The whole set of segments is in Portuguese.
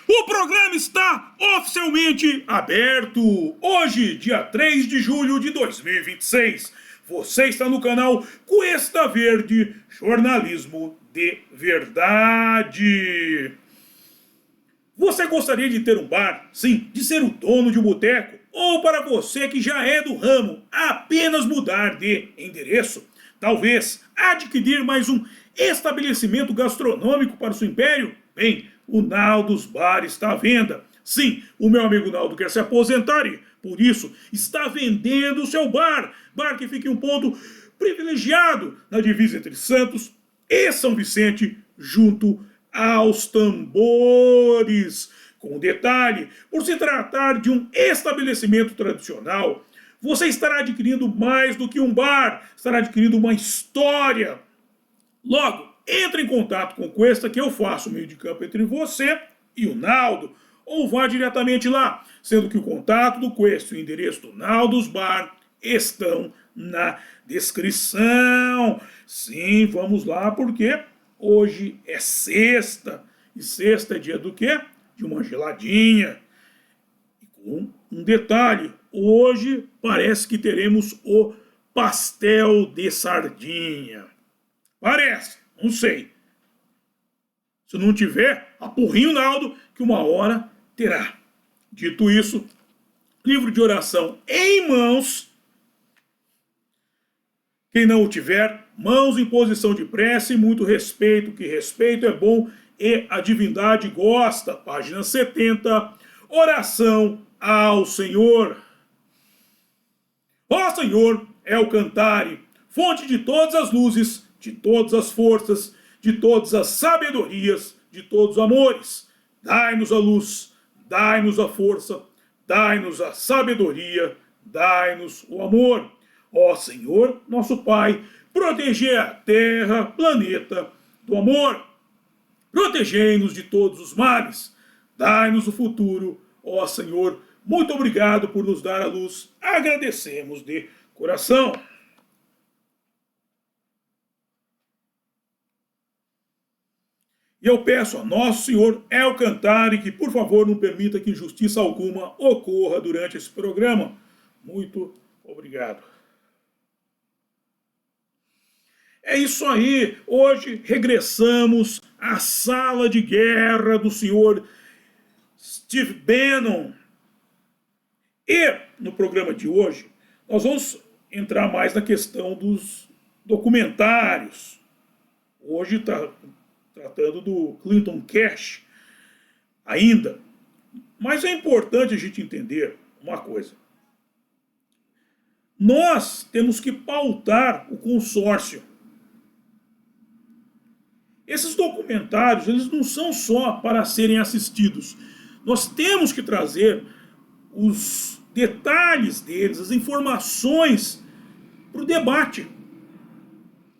O programa está oficialmente aberto. Hoje, dia 3 de julho de 2026. Você está no canal Cuesta Verde, jornalismo de verdade. Você gostaria de ter um bar? Sim, de ser o dono de um boteco? Ou para você que já é do ramo, apenas mudar de endereço? Talvez adquirir mais um estabelecimento gastronômico para o seu império? Bem, o Naldos Bar está à venda. Sim, o meu amigo Naldo quer se aposentar e, por isso, está vendendo o seu bar. Bar que fica em um ponto privilegiado na divisa entre Santos e São Vicente, junto aos tambores. Com detalhe, por se tratar de um estabelecimento tradicional, você estará adquirindo mais do que um bar, estará adquirindo uma história. Logo, entre em contato com o Cuesta que eu faço o meio de campo entre você e o Naldo, ou vá diretamente lá, sendo que o contato do Cuesta e o endereço do Naldos Bar estão na descrição. Sim, vamos lá, porque hoje é sexta, e sexta é dia do quê? De uma geladinha. E com um detalhe, hoje parece que teremos o pastel de sardinha. Parece, não sei. Se não tiver, apurrinho o Naldo, que uma hora terá. Dito isso, livro de oração em mãos. Quem não o tiver, mãos em posição de prece e muito respeito, que respeito é bom e a divindade gosta. Página 70, oração ao Senhor. Ó Senhor, é o cantare, fonte de todas as luzes, de todas as forças, de todas as sabedorias, de todos os amores. Dai-nos a luz, dai-nos a força, dai-nos a sabedoria, dai-nos o amor. Ó Senhor, nosso Pai, protegei a terra, planeta, do amor. Protegei-nos de todos os males. Dai-nos o futuro, ó Senhor. Muito obrigado por nos dar a luz. Agradecemos de coração. E eu peço a Nosso Senhor El Cantare que, por favor, não permita que injustiça alguma ocorra durante esse programa. Muito obrigado. É isso aí, hoje regressamos à sala de guerra do senhor Steve Bannon. E no programa de hoje, nós vamos entrar mais na questão dos documentários. Hoje está tratando do Clinton Cash ainda. Mas é importante a gente entender uma coisa. Nós temos que pautar o consórcio. Esses documentários, eles não são só para serem assistidos. Nós temos que trazer os detalhes deles, as informações para o debate.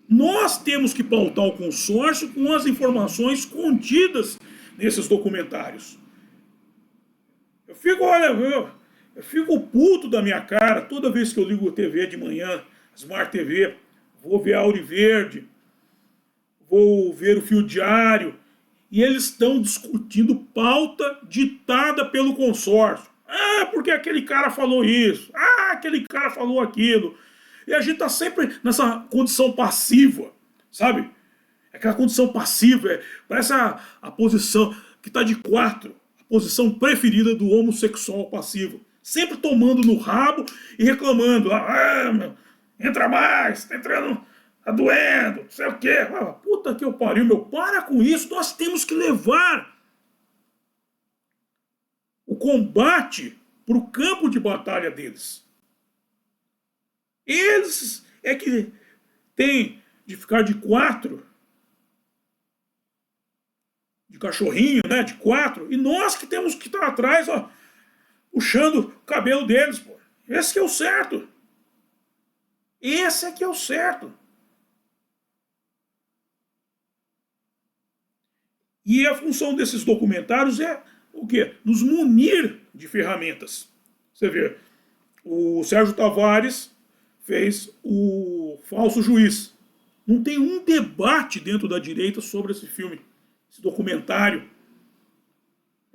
Nós temos que pautar o consórcio com as informações contidas nesses documentários. Eu fico puto da minha cara toda vez que eu ligo a TV de manhã, Smart TV, vou ver a Auriverde, vou ver o Fio Diário, e eles estão discutindo pauta ditada pelo consórcio. Ah, porque aquele cara falou isso. Ah, aquele cara falou aquilo. E a gente está sempre nessa condição passiva, sabe? Aquela condição passiva, parece a posição que está de quatro, a posição preferida do homossexual passivo. Sempre tomando no rabo e reclamando. Ah, meu, entra mais, tá entrando... Tá doendo, não sei o quê. Puta que eu pariu, meu. Para com isso. Nós temos que levar o combate para o campo de batalha deles. Eles é que tem de ficar de quatro, de cachorrinho, né? De quatro. E nós que temos que estar atrás, ó, puxando o cabelo deles, pô. Esse que é o certo. Esse é que é o certo. E a função desses documentários é o quê? Nos munir de ferramentas. Você vê, o Sérgio Tavares fez o Falso Juiz. Não tem um debate dentro da direita sobre esse filme, esse documentário.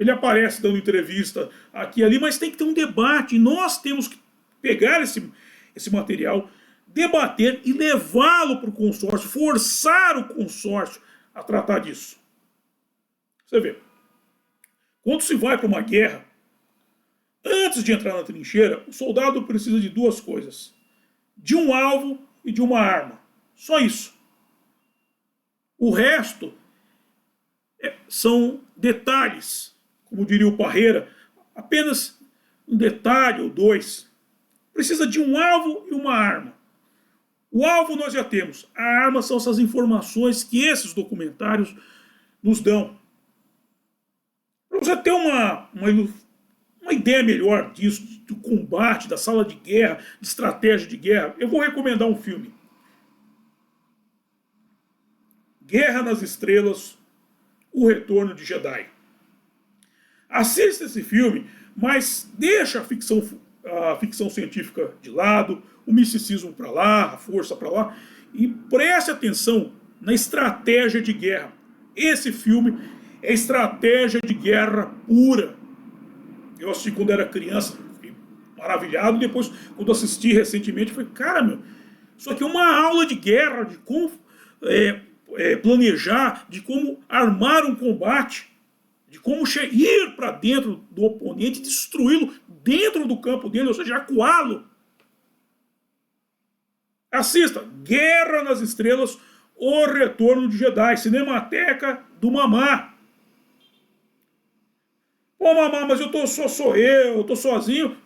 ele aparece dando entrevista aqui e ali, mas tem que ter um debate. E nós temos que pegar esse material, debater e levá-lo para o consórcio, forçar o consórcio a tratar disso. Você vê, quando se vai para uma guerra, antes de entrar na trincheira, o soldado precisa de duas coisas: de um alvo e de uma arma. Só isso. O resto são detalhes, como diria o Parreira, apenas um detalhe ou dois. Precisa de um alvo e uma arma. O alvo nós já temos. A arma são essas informações que esses documentários nos dão. Para você ter uma ideia melhor disso, do combate, da sala de guerra, de estratégia de guerra, eu vou recomendar um filme. Guerra nas Estrelas, O Retorno de Jedi. Assista esse filme, mas deixa a ficção científica de lado, o misticismo para lá, a força para lá, e preste atenção na estratégia de guerra. Esse filme é estratégia de guerra pura. Eu assisti quando era criança, fiquei maravilhado. Depois, quando assisti recentemente, falei, cara, meu, isso aqui é uma aula de guerra, de como planejar, de como armar um combate, de como ir para dentro do oponente, destruí-lo dentro do campo dele, ou seja, acuá-lo. Assista, Guerra nas Estrelas, O Retorno de Jedi, Cinemateca do Mamá. Pô, Mamá, mas eu tô sozinho.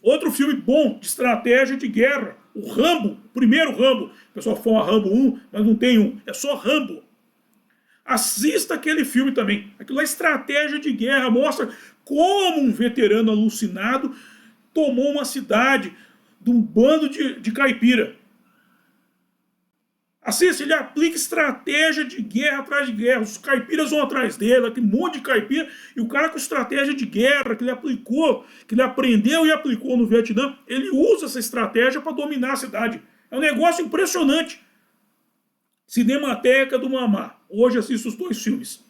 Outro filme bom de estratégia de guerra, o Rambo, o primeiro Rambo. O pessoal fala Rambo 1, mas não tem um, é só Rambo. Assista aquele filme também. Aquilo é estratégia de guerra, mostra como um veterano alucinado tomou uma cidade de um bando de caipira. Assista, ele aplica estratégia de guerra atrás de guerra. Os caipiras vão atrás dele, tem um monte de caipira, e o cara com estratégia de guerra que ele aplicou, que ele aprendeu e aplicou no Vietnã, ele usa essa estratégia para dominar a cidade. É um negócio impressionante. Cinemateca do Mamá. Hoje assisto os dois filmes.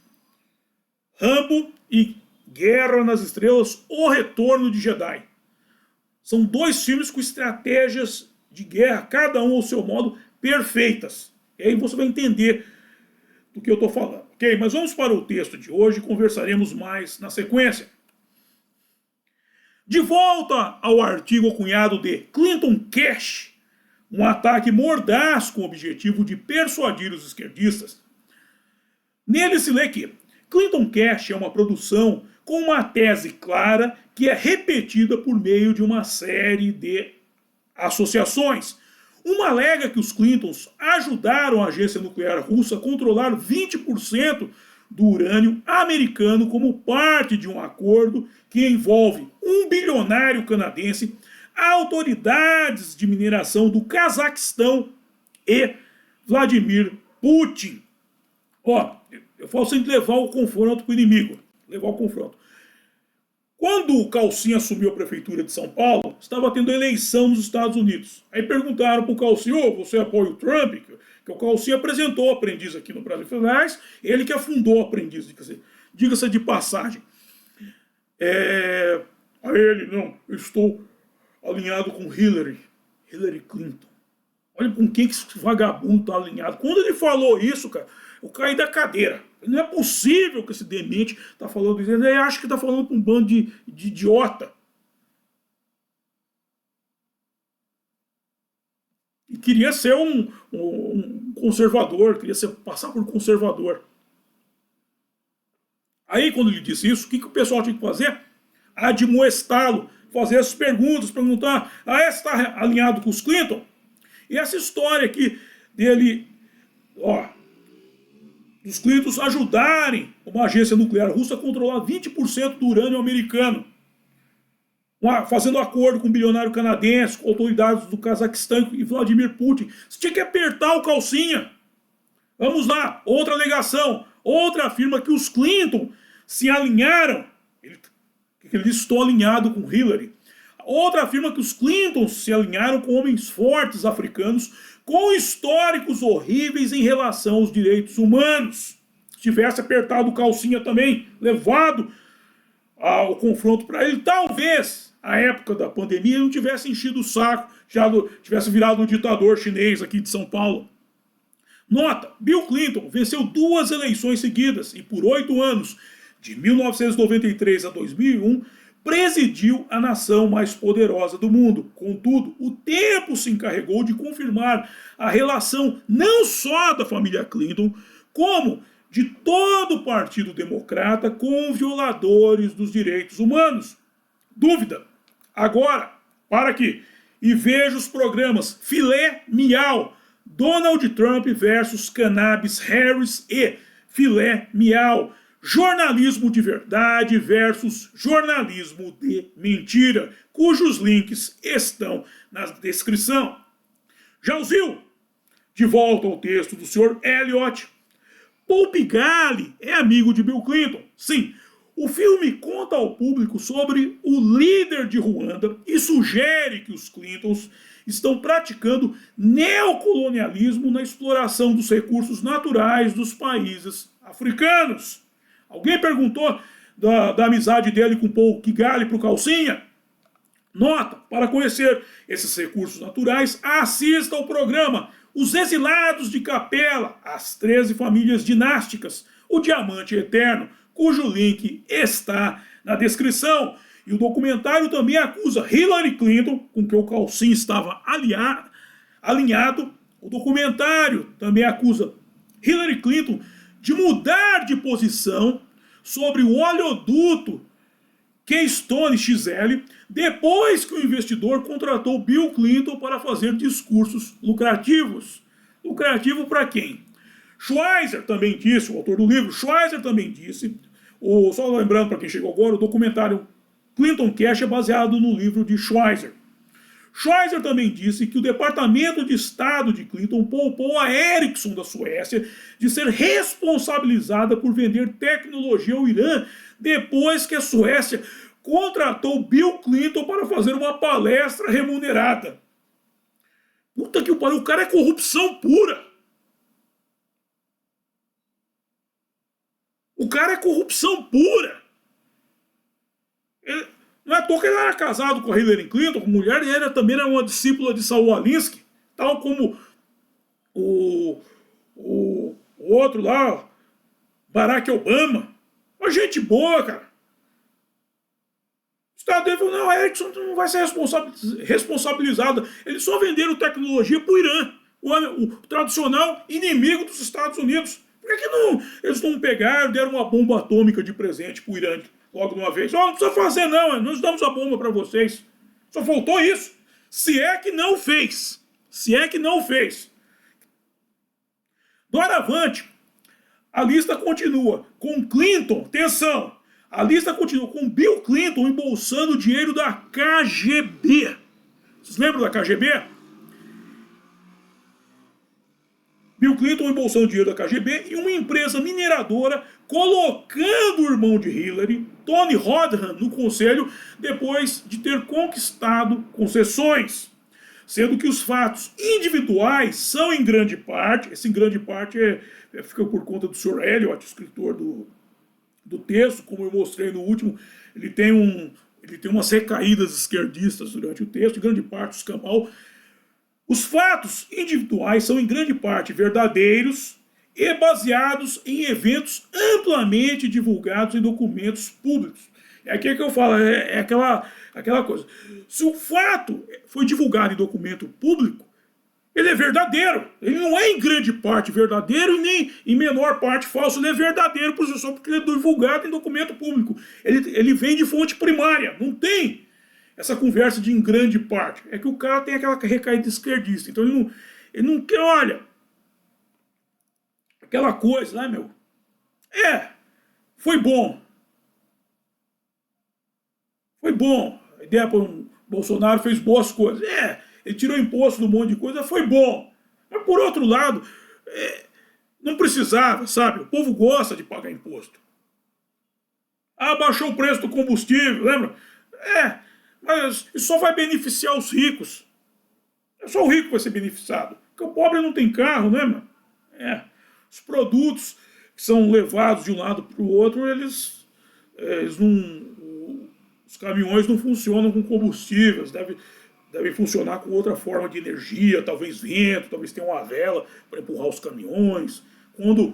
Rambo e Guerra nas Estrelas, O Retorno de Jedi. São dois filmes com estratégias de guerra, cada um ao seu modo, perfeitas. E aí você vai entender do que eu estou falando. Ok? Mas vamos para o texto de hoje e conversaremos mais na sequência. De volta ao artigo cunhado de Clinton Cash, um ataque mordaz com o objetivo de persuadir os esquerdistas. Nele se lê que Clinton Cash é uma produção com uma tese clara que é repetida por meio de uma série de associações. Uma alega que os Clintons ajudaram a agência nuclear russa a controlar 20% do urânio americano como parte de um acordo que envolve um bilionário canadense, autoridades de mineração do Cazaquistão e Vladimir Putin. Ó, eu falo sempre levar o confronto com o inimigo. Levar o confronto. Quando o Calcinha assumiu a prefeitura de São Paulo, estava tendo eleição nos Estados Unidos. Aí perguntaram para o Calcinha, você apoia o Trump? Que o Calcinha apresentou o Aprendiz aqui no Brasil. Aliás, ele que afundou o Aprendiz, diga-se de passagem. A ele, não, eu estou alinhado com Hillary Clinton. Olha com quem que esse vagabundo está alinhado. Quando ele falou isso, cara, eu caí da cadeira. Não é possível que esse demente está falando isso. Ele acha que está falando com um bando de idiota. E queria ser um conservador, queria passar por conservador. Aí, quando ele disse isso, o que o pessoal tinha que fazer? Admoestá-lo, fazer as perguntas, perguntar, você está alinhado com os Clinton? E essa história aqui dele, dos Clintons ajudarem uma agência nuclear russa a controlar 20% do urânio americano, fazendo acordo com um bilionário canadense, com autoridades do Cazaquistão e Vladimir Putin. Você tinha que apertar o Calcinha. Vamos lá, outra alegação. Outra afirma que os Clinton se alinharam. Ele disse, estou alinhado com Hillary. Outra afirma que os Clintons se alinharam com homens fortes africanos com históricos horríveis em relação aos direitos humanos. Se tivesse apertado o Calcinha também, levado o confronto para ele. Talvez, a época da pandemia, ele não tivesse enchido o saco, já tivesse virado um ditador chinês aqui de São Paulo. Nota, Bill Clinton venceu 2 eleições seguidas e por 8 anos, de 1993 a 2001, presidiu a nação mais poderosa do mundo. Contudo, o tempo se encarregou de confirmar a relação não só da família Clinton, como de todo o Partido Democrata com violadores dos direitos humanos. Dúvida? Agora, para aqui e veja os programas Filé Miau, Donald Trump versus Cannabis Harris e Filé Miau, jornalismo de verdade versus jornalismo de mentira, cujos links estão na descrição. Já ouviu? De volta ao texto do Sr. Elliot. Paul Pigali é amigo de Bill Clinton. Sim, o filme conta ao público sobre o líder de Ruanda e sugere que os Clintons estão praticando neocolonialismo na exploração dos recursos naturais dos países africanos. Alguém perguntou da amizade dele com Paul Pigali para o Calcinha? Nota, para conhecer esses recursos naturais, assista ao programa Os Exilados de Capela, as 13 famílias dinásticas, o Diamante Eterno, cujo link está na descrição. E o documentário também acusa Hillary Clinton, com que o Calcinha estava alinhado. O documentário também acusa Hillary Clinton de mudar de posição sobre o oleoduto Keystone XL, depois que o investidor contratou Bill Clinton para fazer discursos lucrativos. Lucrativo para quem? Schweizer também disse, o autor do livro, Schweizer também disse, só lembrando para quem chegou agora, o documentário Clinton Cash é baseado no livro de Schweizer. Schweizer também disse que o Departamento de Estado de Clinton poupou a Ericsson da Suécia de ser responsabilizada por vender tecnologia ao Irã depois que a Suécia contratou Bill Clinton para fazer uma palestra remunerada. Puta que pariu, o cara é corrupção pura. O cara é corrupção pura. Não é à toa que ele era casado com a Hillary Clinton, com mulher, e também era uma discípula de Saul Alinsky, tal como o outro lá, Barack Obama. Uma gente boa, cara. O Estado dele falou, não, a Ericsson não vai ser responsabilizada. Eles só venderam tecnologia para o Irã, o tradicional inimigo dos Estados Unidos. Por que não, eles não pegaram e deram uma bomba atômica de presente para o Irã logo de uma vez? Não precisa fazer não, nós damos a bomba para vocês. Só faltou isso. Se é que não fez. Se é que não fez. Doravante, a lista continua com Clinton, atenção, a lista continua com Bill Clinton embolsando dinheiro da KGB. Vocês lembram da KGB? Bill Clinton embolsando dinheiro da KGB e uma empresa mineradora colocando o irmão de Hillary, Tony Rodham, no conselho depois de ter conquistado concessões. Sendo que os fatos individuais são em grande parte, esse em grande parte fica por conta do Sr. Elliot, escritor do texto, como eu mostrei no último, ele tem umas recaídas esquerdistas durante o texto, em grande parte os Campbell. Os fatos individuais são em grande parte verdadeiros e baseados em eventos amplamente divulgados em documentos públicos. É aqui que eu falo, é aquela coisa. Se o fato foi divulgado em documento público, ele é verdadeiro. Ele não é em grande parte verdadeiro e nem em menor parte falso. Ele é verdadeiro só porque ele é divulgado em documento público. Ele vem de fonte primária. Não tem essa conversa de em grande parte. É que o cara tem aquela recaída esquerdista. Então ele não quer, olha, aquela coisa, né, meu? Foi bom. Foi bom. A ideia para o Bolsonaro fez boas coisas. Ele tirou imposto de um monte de coisa, foi bom. Mas por outro lado, não precisava, sabe? O povo gosta de pagar imposto. Baixou o preço do combustível, lembra? Mas isso só vai beneficiar os ricos. É só o rico que vai ser beneficiado. Porque o pobre não tem carro, né, mano? Os produtos que são levados de um lado para o outro, eles não... os caminhões não funcionam com combustíveis, devem funcionar com outra forma de energia, talvez vento, talvez tenha uma vela para empurrar os caminhões. Quando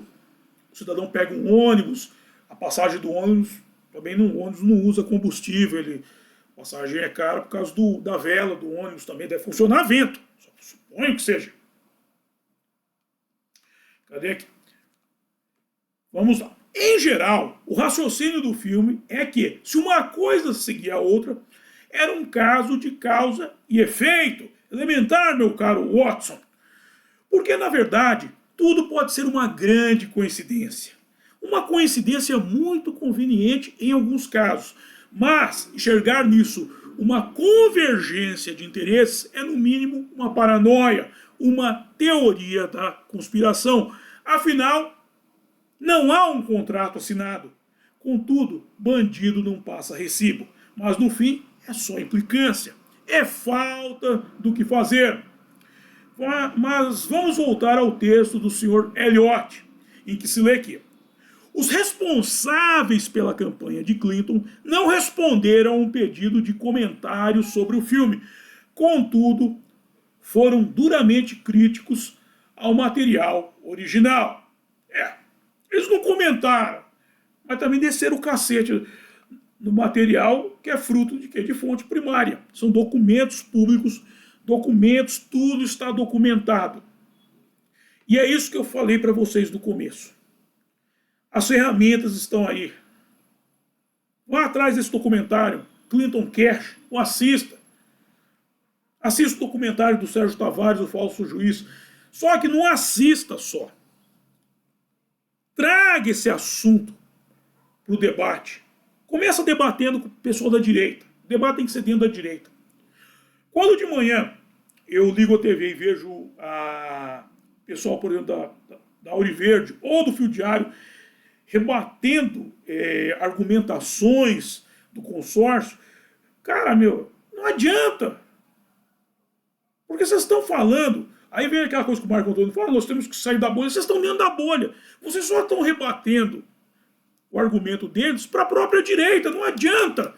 o cidadão pega um ônibus, a passagem do ônibus, também o ônibus não usa combustível, a passagem é cara por causa da vela do ônibus, também deve funcionar a vento, suponho que seja. Cadê aqui? Vamos lá. Em geral, o raciocínio do filme é que, se uma coisa seguia a outra, era um caso de causa e efeito elementar, meu caro Watson. Porque, na verdade, tudo pode ser uma grande coincidência. Uma coincidência muito conveniente em alguns casos. Mas enxergar nisso uma convergência de interesses é, no mínimo, uma paranoia, uma teoria da conspiração. Afinal, não há um contrato assinado. Contudo, bandido não passa recibo. Mas, no fim, é só implicância. É falta do que fazer. Mas vamos voltar ao texto do Sr. Eliot, em que se lê que os responsáveis pela campanha de Clinton não responderam a um pedido de comentário sobre o filme. Contudo, foram duramente críticos ao material original. Eles não comentaram, mas também desceram o cacete no material que é fruto de quê? De fonte primária. São documentos públicos, documentos, tudo está documentado. E é isso que eu falei para vocês no começo. As ferramentas estão aí. Vá atrás desse documentário, Clinton Cash, ou assista. Assista o documentário do Sérgio Tavares, o Falso Juiz. Só que não assista só. Traga esse assunto para o debate. Começa debatendo com o pessoal da direita. O debate tem que ser dentro da direita. Quando de manhã eu ligo a TV e vejo o pessoal, por exemplo, da Auriverde ou do Fio Diário rebatendo argumentações do consórcio, cara, não adianta. Porque vocês estão falando. Aí vem aquela coisa que o Marco Antônio fala, nós temos que sair da bolha. Vocês estão dentro da bolha. Vocês só estão rebatendo o argumento deles para a própria direita. Não adianta.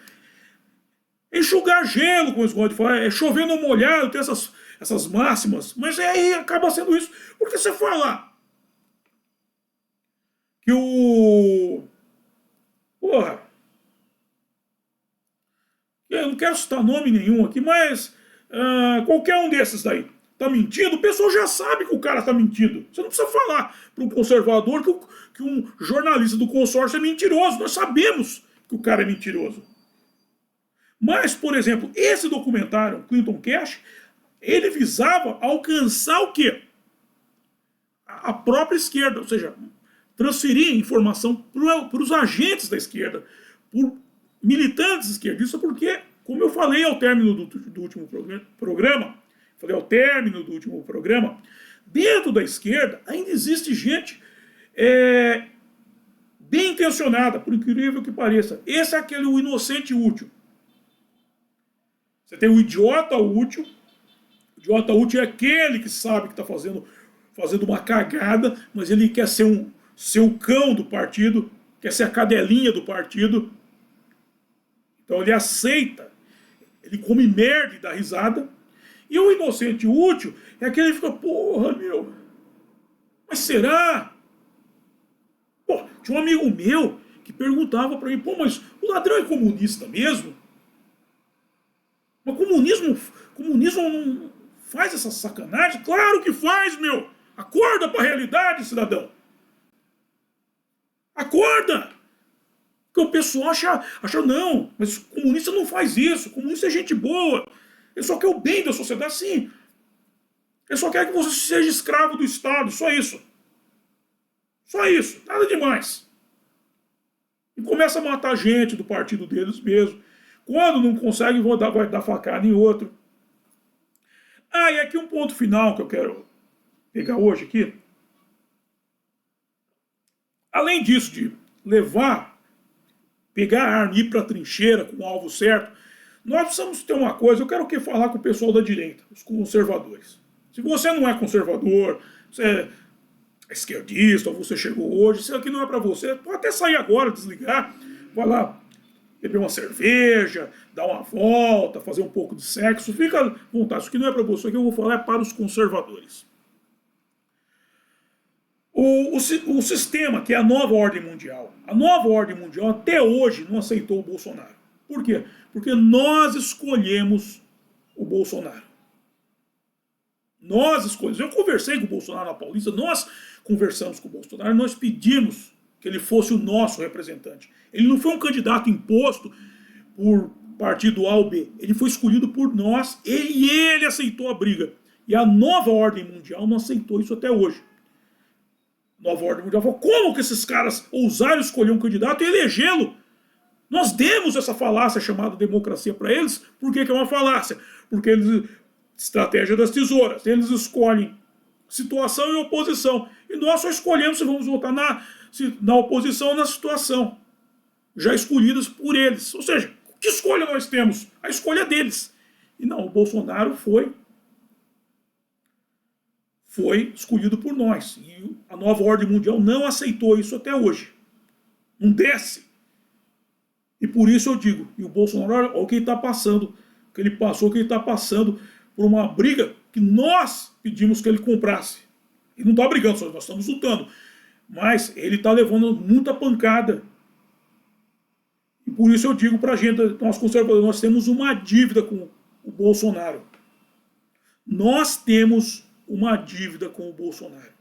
Enxugar gelo, como eles gostam de falar, é chover no molhado, tem essas máximas. Mas aí acaba sendo isso. Porque você fala que Porra. Eu não quero citar nome nenhum aqui, mas qualquer um desses daí tá mentindo, o pessoal já sabe que o cara tá mentindo. Você não precisa falar para um conservador que um jornalista do consórcio é mentiroso. Nós sabemos que o cara é mentiroso. Mas, por exemplo, esse documentário, Clinton Cash, ele visava alcançar o quê? A própria esquerda, ou seja, transferir informação para os agentes da esquerda, por militantes esquerdistas, porque, como eu falei ao término do último programa, dentro da esquerda ainda existe gente bem intencionada, por incrível que pareça. Esse é o inocente útil. Você tem o idiota útil. O idiota útil é aquele que sabe que está fazendo uma cagada, mas ele quer ser o cão do partido, quer ser a cadelinha do partido. Então ele aceita, ele come merda e dá risada. E o inocente útil é aquele que fica, porra, mas será? Pô, tinha um amigo meu que perguntava pra mim, mas o ladrão é comunista mesmo? Mas comunismo não faz essa sacanagem? Claro que faz, Acorda pra realidade, cidadão. Acorda! Porque o pessoal acha, não, mas o comunista não faz isso, o comunista é gente boa. Ele só quer o bem da sociedade, sim. Ele só quer que você seja escravo do Estado, só isso. Só isso, nada demais. E começa a matar gente do partido deles mesmo. Quando não consegue, vai dar facada em outro. E aqui um ponto final que eu quero pegar hoje aqui. Além disso, de pegar a arma e ir para a trincheira com o alvo certo, nós precisamos ter uma coisa, eu quero falar com o pessoal da direita, os conservadores. Se você não é conservador, você é esquerdista, ou você chegou hoje, isso aqui não é para você, pode até sair agora, desligar, vai lá, beber uma cerveja, dar uma volta, fazer um pouco de sexo, fica à vontade. Isso aqui não é para você, o que eu vou falar é para os conservadores. O sistema, que é a nova ordem mundial, até hoje não aceitou o Bolsonaro. Por quê? Porque nós escolhemos o Bolsonaro. Nós escolhemos. Eu conversei com o Bolsonaro na Paulista, nós conversamos com o Bolsonaro, nós pedimos que ele fosse o nosso representante. Ele não foi um candidato imposto por partido A ou B. Ele foi escolhido por nós e ele aceitou a briga. E a nova ordem mundial não aceitou isso até hoje. Nova ordem mundial falou, como que esses caras ousaram escolher um candidato e elegê-lo? Nós demos essa falácia chamada democracia para eles. Por que é uma falácia? Porque eles, estratégia das tesouras, eles escolhem situação e oposição. E nós só escolhemos se vamos votar na oposição ou na situação, já escolhidas por eles. Ou seja, que escolha nós temos? A escolha deles. E não, o Bolsonaro foi escolhido por nós. E a nova ordem mundial não aceitou isso até hoje. Não desce. E por isso eu digo, e o Bolsonaro, olha o que ele está passando, o que ele passou, o que ele está passando por uma briga que nós pedimos que ele comprasse. Ele não está brigando, nós estamos lutando. Mas ele está levando muita pancada. E por isso eu digo para a gente, nós conservadores, nós temos uma dívida com o Bolsonaro. Nós temos uma dívida com o Bolsonaro.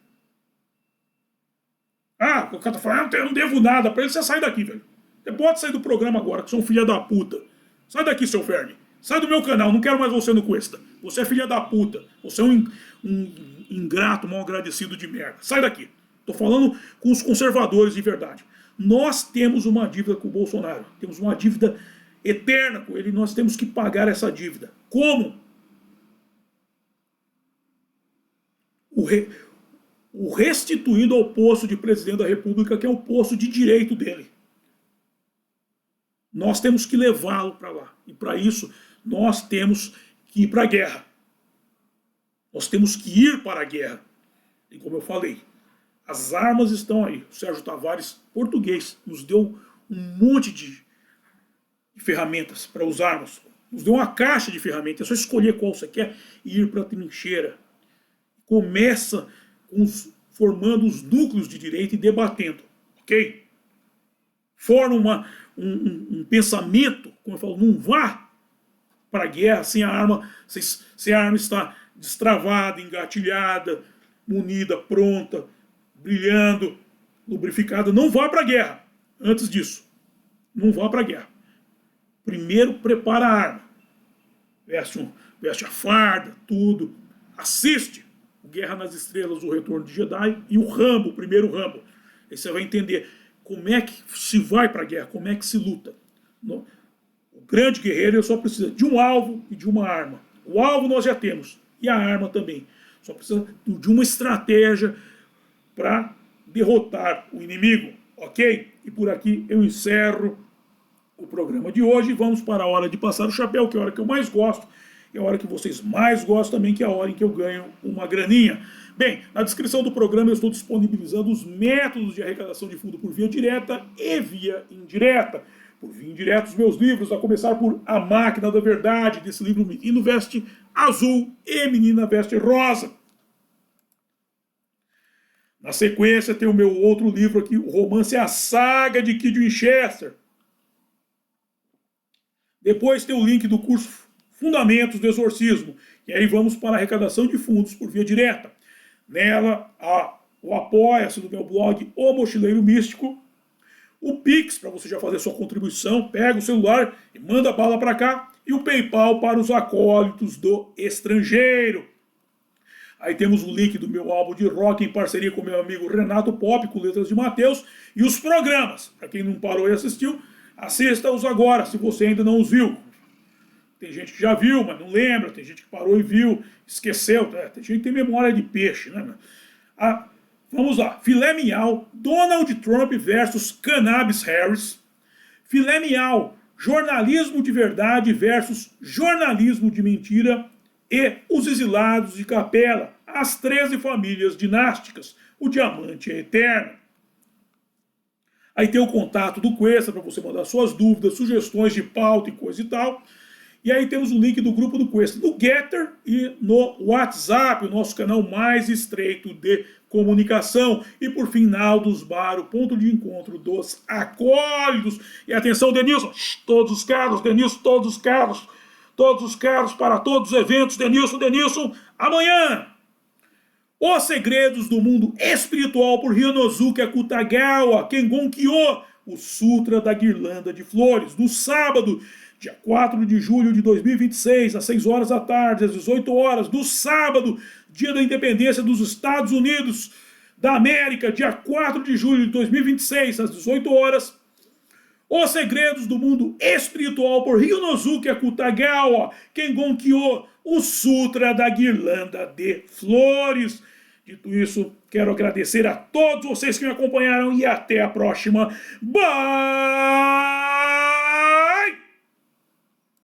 Ah, o cara está falando, eu não devo nada para ele, você sai daqui, velho. Você pode sair do programa agora, que você é um filho da puta. Sai daqui, seu verme. Sai do meu canal, não quero mais você no Cuesta. Você é filha da puta. Você é um ingrato, mal agradecido de merda. Sai daqui. Tô falando com os conservadores de verdade. Nós temos uma dívida com o Bolsonaro. Temos uma dívida eterna com ele. Nós temos que pagar essa dívida. Como? O restituindo ao posto de presidente da República, que é o posto de direito dele. Nós temos que levá-lo para lá. E para isso, nós temos que ir para a guerra. Nós temos que ir para a guerra. E como eu falei, as armas estão aí. O Sérgio Tavares, português, nos deu um monte de ferramentas para usarmos. Nos deu uma caixa de ferramentas. É só escolher qual você quer e ir para a trincheira. Começa formando os núcleos de direito e debatendo. Ok? Forma um pensamento, como eu falo, não vá para a guerra sem a arma está destravada, engatilhada, munida, pronta, brilhando, lubrificada. Não vá para a guerra antes disso. Não vá para a guerra. Primeiro prepara a arma. Veste a farda, tudo. Assiste o Guerra nas Estrelas, o Retorno de Jedi e o Rambo, o primeiro Rambo. Aí você vai entender como é que se vai para a guerra, como é que se luta. O grande guerreiro só precisa de um alvo e de uma arma. O alvo nós já temos, e a arma também. Só precisa de uma estratégia para derrotar o inimigo, ok? E por aqui eu encerro o programa de hoje. Vamos para a hora de passar o chapéu, que é a hora que eu mais gosto. É a hora que vocês mais gostam também, que é a hora em que eu ganho uma graninha. Bem, na descrição do programa eu estou disponibilizando os métodos de arrecadação de fundo por via direta e via indireta. Por via indireta, os meus livros, a começar por A Máquina da Verdade, desse livro Menino Veste Azul e Menina Veste Rosa. Na sequência tem o meu outro livro aqui, o romance A Saga de Kid Winchester. Depois tem o link do curso Fundamentos do Exorcismo. E aí vamos para a arrecadação de fundos por via direta. Nela, o apoia-se do meu blog O Mochileiro Místico. O Pix, para você já fazer sua contribuição. Pega o celular e manda bala para cá. E o PayPal para os acólitos do estrangeiro. Aí temos o link do meu álbum de rock em parceria com meu amigo Renato Pop, com letras de Mateus. E os programas. Para quem não parou e assistiu, assista-os agora, se você ainda não os viu. Tem gente que já viu, mas não lembra. Tem gente que parou e viu, esqueceu. Tem gente que tem memória de peixe, né? Vamos lá. Filé Mignon, Donald Trump versus Cannabis Harris. Filé Mignon, jornalismo de verdade versus jornalismo de mentira. E Os Exilados de Capela, as 13 famílias dinásticas, o diamante é eterno. Aí tem o contato do Questa para você mandar suas dúvidas, sugestões de pauta e coisa e tal. E aí temos o link do grupo do Questa no Getter e no WhatsApp, o nosso canal mais estreito de comunicação. E por fim, Naldos Bar, o ponto de encontro dos acólitos. E atenção, Denilson, todos os carros, Denilson, todos os carros para todos os eventos, Denilson, amanhã. Os Segredos do Mundo Espiritual por Ryonosuke Akutagawa, Kengon Kyo, o Sutra da Guirlanda de Flores. No sábado, dia 4 de julho de 2026, às 6 horas da tarde, às 18 horas. No sábado, dia da independência dos Estados Unidos da América, dia 4 de julho de 2026, às 18 horas. Os Segredos do Mundo Espiritual por Ryonosuke Akutagawa, Kengon Kyo, o Sutra da Guirlanda de Flores. Dito isso, quero agradecer a todos vocês que me acompanharam e até a próxima. Bye!